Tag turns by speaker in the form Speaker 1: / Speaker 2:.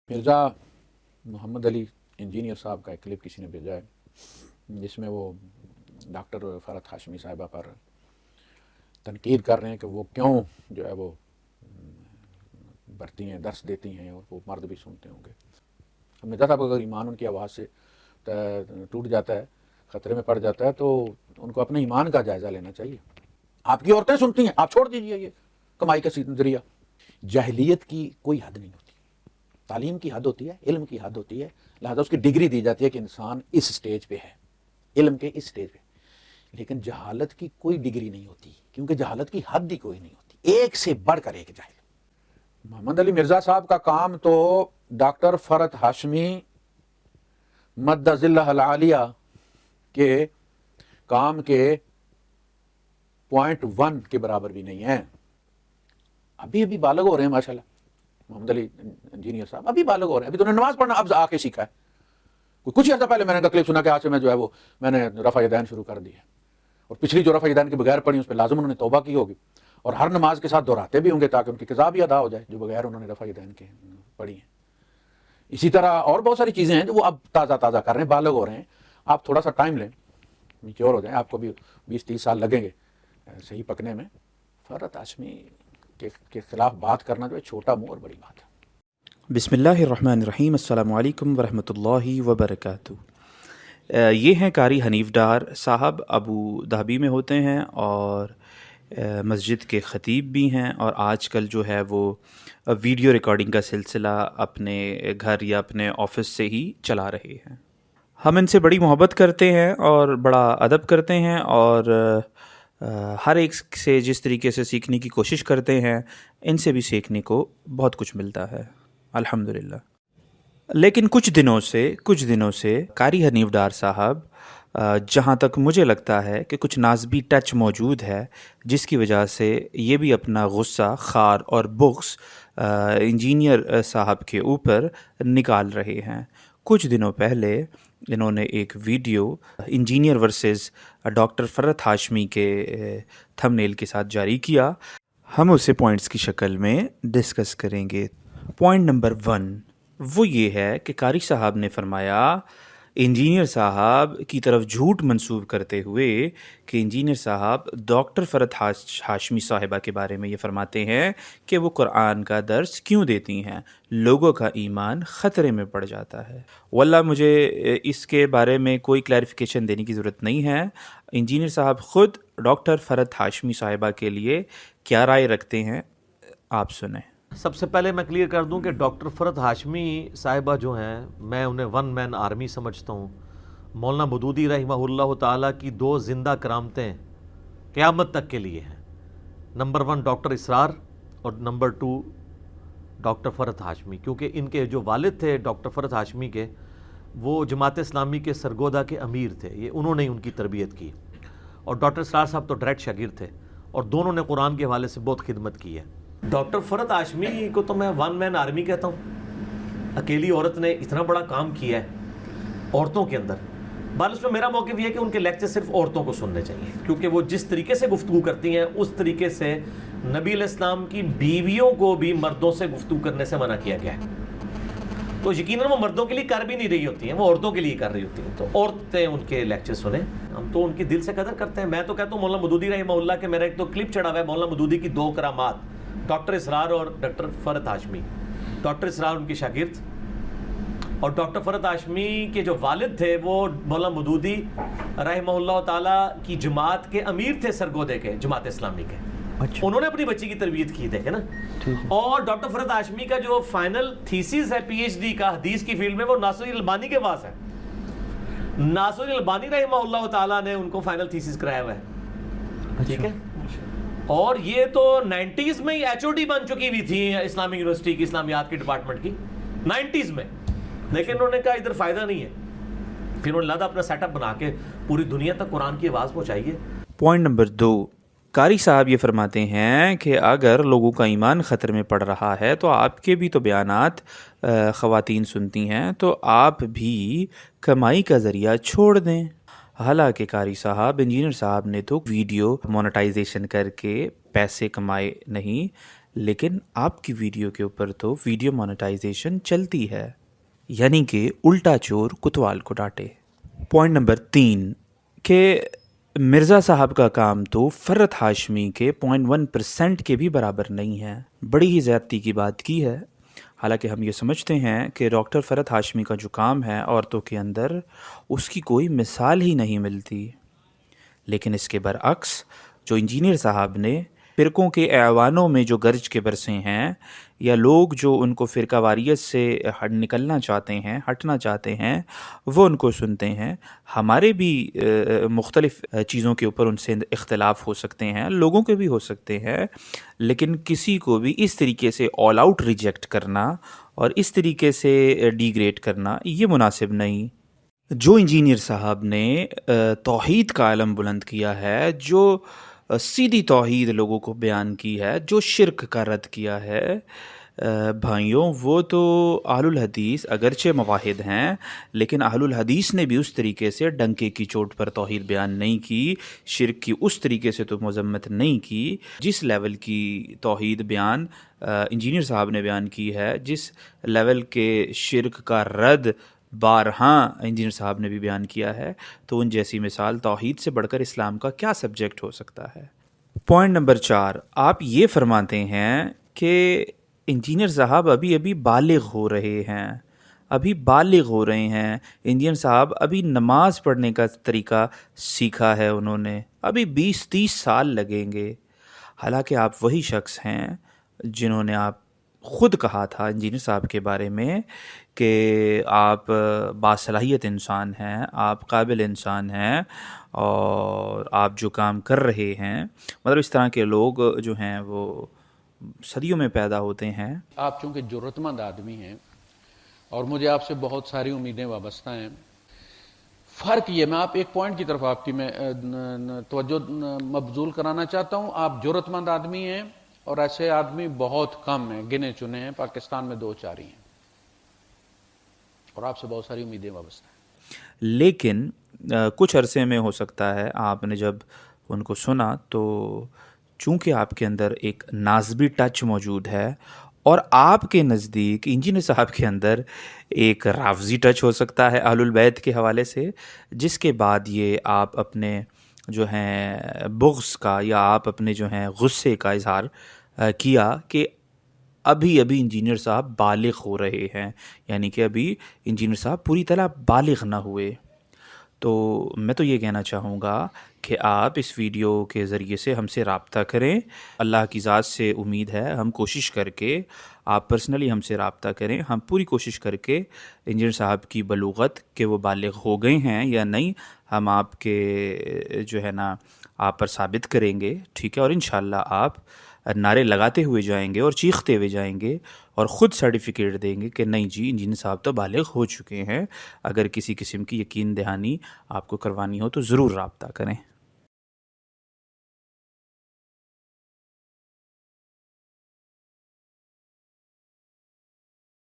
Speaker 1: مرزا محمد علی engineer صاحب کا ایک کلپ کسی نے بھیجا ہے جس میں وہ ڈاکٹر فرحت ہاشمی صاحبہ پر تنقید کر رہے ہیں کہ وہ کیوں جو ہے وہ بڑھتی ہیں، درس دیتی ہیں، اور وہ مرد بھی سنتے ہوں گے۔ مرزا صاحب اگر ایمان ان کی آواز سے ٹوٹ جاتا ہے، خطرے میں پڑ جاتا ہے، تو ان کو اپنے ایمان کا جائزہ لینا چاہیے۔ آپ کی عورتیں سنتی ہیں، آپ چھوڑ دیجیے، یہ کمائی کا ذریعہ۔ جاہلیت کی کوئی حد نہیں ہوتی، تعلیم کی حد ہوتی ہے، علم کی حد ہوتی ہے، لہذا اس کی ڈگری دی جاتی ہے کہ انسان اس سٹیج پہ ہے، علم کے اس سٹیج پہ۔ لیکن جہالت کی کوئی ڈگری نہیں ہوتی، کیونکہ جہالت کی حد ہی کوئی نہیں ہوتی، ایک سے بڑھ کر ایک جاہل۔ محمد علی مرزا صاحب کا کام تو ڈاکٹر فرحت ہاشمی مد ظلہ العالیہ کے کام کے 0.1 کے برابر بھی نہیں ہے۔ ابھی بالغ ہو رہے ہیں ماشاءاللہ، محمد علی انجینئر صاحب ابھی بالغ ہو رہے ہیں، ابھی تو انہوں نے نماز پڑھنا اب آ کے سیکھا ہے۔ کچھ عرصہ پہلے میں نے کلپ سنا کہ آج سے میں جو ہے وہ میں نے رفع یدین شروع کر دی ہے، اور پچھلی جو رفع یدین کے بغیر پڑھی اس پہ لازم انہوں نے توبہ کی ہوگی، اور ہر نماز کے ساتھ دہراتے بھی ہوں گے تاکہ ان کی قضا بھی ادا ہو جائے جو بغیر انہوں نے رفع یدین کے پڑھی ہیں۔ اسی طرح اور بہت ساری چیزیں ہیں جو وہ اب تازہ کر رہے ہیں، بالغ ہو رہے ہیں۔ آپ تھوڑا سا ٹائم لیں، میچور ہو جائیں، آپ کو بھی 20-30 سال لگیں گے صحیح پکنے میں۔ فرحت ہاشمی کے خلاف بات کرنا جو ہے چھوٹا منہ اور بڑی بات ہے۔
Speaker 2: بسم اللہ الرحمن الرحیم، السلام علیکم ورحمۃ اللہ وبرکاتہ۔ یہ ہیں قاری حنیف ڈار صاحب، ابو دھابی میں ہوتے ہیں اور مسجد کے خطیب بھی ہیں، اور آج کل جو ہے وہ ویڈیو ریکارڈنگ کا سلسلہ اپنے گھر یا اپنے آفس سے ہی چلا رہے ہیں۔ ہم ان سے بڑی محبت کرتے ہیں اور بڑا ادب کرتے ہیں، اور ہر ایک سے جس طریقے سے سیکھنے کی کوشش کرتے ہیں، ان سے بھی سیکھنے کو بہت کچھ ملتا ہے الحمدللہ۔ لیکن کچھ دنوں سے قاری حنیف ڈار صاحب جہاں تک مجھے لگتا ہے کہ کچھ نازبی ٹچ موجود ہے، جس کی وجہ سے یہ بھی اپنا غصہ، خار اور بغض انجینئر صاحب کے اوپر نکال رہے ہیں۔ کچھ دنوں پہلے انہوں نے ایک ویڈیو انجینئر ورسز ڈاکٹر فرحت ہاشمی کے تھمبنیل کے ساتھ جاری کیا۔ ہم اسے پوائنٹس کی شکل میں ڈسکس کریں گے۔ پوائنٹ نمبر 1 وہ یہ ہے کہ قاری صاحب نے فرمایا انجینئر صاحب کی طرف جھوٹ منسوب کرتے ہوئے کہ انجینئر صاحب ڈاکٹر فرحت ہاشمی صاحبہ کے بارے میں یہ فرماتے ہیں کہ وہ قرآن کا درس کیوں دیتی ہیں، لوگوں کا ایمان خطرے میں پڑ جاتا ہے۔ واللہ مجھے اس کے بارے میں کوئی کلیریفیکیشن دینے کی ضرورت نہیں ہے۔ انجینئر صاحب خود ڈاکٹر فرحت ہاشمی صاحبہ کے لیے کیا رائے رکھتے ہیں، آپ سنیں۔
Speaker 3: سب سے پہلے میں کلیئر کر دوں کہ ڈاکٹر فرحت ہاشمی صاحبہ جو ہیں، میں انہیں ون مین آرمی سمجھتا ہوں۔ مولانا مودودی رحمہ اللہ تعالیٰ کی 2 زندہ کرامتیں قیامت تک کے لیے ہیں۔ نمبر 1 ڈاکٹر اسرار، اور نمبر 2 ڈاکٹر فرحت ہاشمی، کیونکہ ان کے جو والد تھے ڈاکٹر فرحت ہاشمی کے، وہ جماعت اسلامی کے سرگودہ کے امیر تھے، یہ انہوں نے ان کی تربیت کی، اور ڈاکٹر اسرار صاحب تو ڈائریکٹ شاگرد تھے، اور دونوں نے قرآن کے حوالے سے بہت خدمت کی ہے۔ ڈاکٹر فرحت ہاشمی کو تو میں ون مین آرمی کہتا ہوں۔ اکیلی عورت نے اتنا بڑا کام کیا ہے عورتوں کے اندر۔ بال اس میں میرا موقف یہ ہے کہ ان کے لیکچر صرف عورتوں کو سننے چاہیے، کیونکہ وہ جس طریقے سے گفتگو کرتی ہیں اس طریقے سے نبی علیہ السلام کی بیویوں کو بھی مردوں سے گفتگو کرنے سے منع کیا گیا ہے۔ تو یقیناً وہ مردوں کے لیے کر بھی نہیں رہی ہوتی ہیں، وہ عورتوں کے لیے کر رہی ہوتی ہیں، تو عورتیں ان کے لیکچر سنیں۔ ہم تو ان کی دل سے قدر کرتے ہیں۔ میں تو کہتا ہوں مولانا مودودی رحمہ اللہ کے، میرا ایک تو کلپ چڑھا ہوا ہے مولانا مودودی کی 2 کرامات، ڈاکٹر اسرار اور ڈاکٹر فرحت ہاشمی۔ ڈاکٹر اسرار ان کی شاگرد، اور ڈاکٹر فرحت ہاشمی کے جو والد تھے وہ مولانا مودودی رحمہ اللہ تعالیٰ کی جماعت کے امیر تھے، سرگودے کے، جماعت اسلامی کے۔ انہوں نے اپنی بچی کی تربیت کی، دیکھیں نا۔ اور ڈاکٹر فرحت ہاشمی کا جو فائنل تھیسس ہے پی ایچ ڈی کا حدیث کی فیلڈ میں، وہ ناصری البانی کے پاس ہے۔ ناصری البانی رحمہ اللہ تعالیٰ نے ان کو فائنل تھیسس کرایا ہوا ہے، ٹھیک ہے۔ اور یہ تو 90s میں ہی ایچ او ڈی بن چکی ہوئی تھی اسلامی یونیورسٹی کی، اسلامیات کی ڈپارٹمنٹ کی، 90s میں، لیکن انہوں نے کہا ادھر فائدہ نہیں ہے، پھر انہوں نے لہٰذا اپنا سیٹ اپ بنا کے پوری دنیا تک قرآن کی آواز پہنچائیے۔
Speaker 2: پوائنٹ نمبر 2، قاری صاحب یہ فرماتے ہیں کہ اگر لوگوں کا ایمان خطر میں پڑ رہا ہے تو آپ کے بھی تو بیانات خواتین سنتی ہیں، تو آپ بھی کمائی کا ذریعہ چھوڑ دیں۔ حالانکہ قاری صاحب، انجینئر صاحب نے تو ویڈیو مونیٹائزیشن کر کے پیسے کمائے نہیں، لیکن آپ کی ویڈیو کے اوپر تو ویڈیو مونیٹائزیشن چلتی ہے، یعنی کہ الٹا چور کتوال کو ڈانٹے۔ پوائنٹ نمبر 3 کہ مرزا صاحب کا کام تو فرحت ہاشمی کے 0.1% کے بھی برابر نہیں ہے، بڑی ہی زیادتی کی بات کی ہے۔ حالانکہ ہم یہ سمجھتے ہیں کہ ڈاکٹر فرحت ہاشمی کا جو کام ہے عورتوں کے اندر، اس کی کوئی مثال ہی نہیں ملتی، لیکن اس کے برعکس جو انجینئر صاحب نے فرقوں کے اعوانوں میں جو گرج کے برسے ہیں، یا لوگ جو ان کو فرقہ واریت سے نکلنا چاہتے ہیں، ہٹنا چاہتے ہیں، وہ ان کو سنتے ہیں۔ ہمارے بھی مختلف چیزوں کے اوپر ان سے اختلاف ہو سکتے ہیں، لوگوں کے بھی ہو سکتے ہیں، لیکن کسی کو بھی اس طریقے سے آل آؤٹ ریجیکٹ کرنا اور اس طریقے سے ڈیگریڈ کرنا یہ مناسب نہیں۔ جو انجینئر صاحب نے توحید کا علم بلند کیا ہے، جو سیدھی توحید لوگوں کو بیان کی ہے، جو شرک کا رد کیا ہے، بھائیوں وہ تو اہل الحدیث اگرچہ مواحد ہیں، لیکن اہل الحدیث نے بھی اس طریقے سے ڈنکے کی چوٹ پر توحید بیان نہیں کی، شرک کی اس طریقے سے تو مذمت نہیں کی جس لیول کی توحید بیان انجینئر صاحب نے بیان کی ہے، جس لیول کے شرک کا رد بارہاں انجینئر صاحب نے بھی بیان کیا ہے۔ تو ان جیسی مثال توحید سے بڑھ کر اسلام کا کیا سبجیکٹ ہو سکتا ہے؟ پوائنٹ نمبر 4 آپ یہ فرماتے ہیں کہ انجینئر صاحب ابھی بالغ ہو رہے ہیں، انجینئر صاحب ابھی نماز پڑھنے کا طریقہ سیکھا ہے، انہوں نے ابھی 20-30 سال لگیں گے۔ حالانکہ آپ وہی شخص ہیں جنہوں نے آپ خود کہا تھا انجینئر صاحب کے بارے میں کہ آپ باصلاحیت انسان ہیں، آپ قابل انسان ہیں، اور آپ جو کام کر رہے ہیں، مطلب اس طرح کے لوگ جو ہیں وہ صدیوں میں پیدا ہوتے ہیں۔
Speaker 1: آپ چونکہ جرت مند آدمی ہیں اور مجھے آپ سے بہت ساری امیدیں وابستہ ہیں، فرق یہ، میں آپ ایک پوائنٹ کی طرف آپ کی میں توجہ مبذول کرانا چاہتا ہوں۔ آپ جرت مند آدمی ہیں اور ایسے آدمی بہت کم ہیں، گنے چنے ہیں، پاکستان میں 2-4 ہی ہیں، اور آپ سے بہت ساری امیدیں وابستہ ہیں۔
Speaker 2: لیکن کچھ عرصے میں ہو سکتا ہے آپ نے جب ان کو سنا تو چونکہ آپ کے اندر ایک نازبی ٹچ موجود ہے، اور آپ کے نزدیک انجینئر صاحب کے اندر ایک رافضی ٹچ ہو سکتا ہے اہل البیت کے حوالے سے، جس کے بعد یہ آپ اپنے جو ہیں بغض کا یا آپ اپنے جو ہیں غصے کا اظہار کیا کہ ابھی انجینئر صاحب بالغ ہو رہے ہیں، یعنی کہ ابھی انجینئر صاحب پوری طرح بالغ نہ ہوئے۔ تو میں تو یہ کہنا چاہوں گا کہ آپ اس ویڈیو کے ذریعے سے ہم سے رابطہ کریں، اللہ کی ذات سے امید ہے ہم کوشش کر کے، آپ پرسنلی ہم سے رابطہ کریں، ہم پوری کوشش کر کے انجینئر صاحب کی بلوغت کہ وہ بالغ ہو گئے ہیں یا نہیں، ہم آپ کے جو ہے نا آپ پر ثابت کریں گے، ٹھیک ہے؟ اور انشاءاللہ آپ نعرے لگاتے ہوئے جائیں گے اور چیختے ہوئے جائیں گے اور خود سرٹیفکیٹ دیں گے کہ نہیں جی انجینئر صاحب تو بالغ ہو چکے ہیں۔ اگر کسی قسم کی یقین دہانی آپ کو کروانی ہو تو ضرور رابطہ کریں۔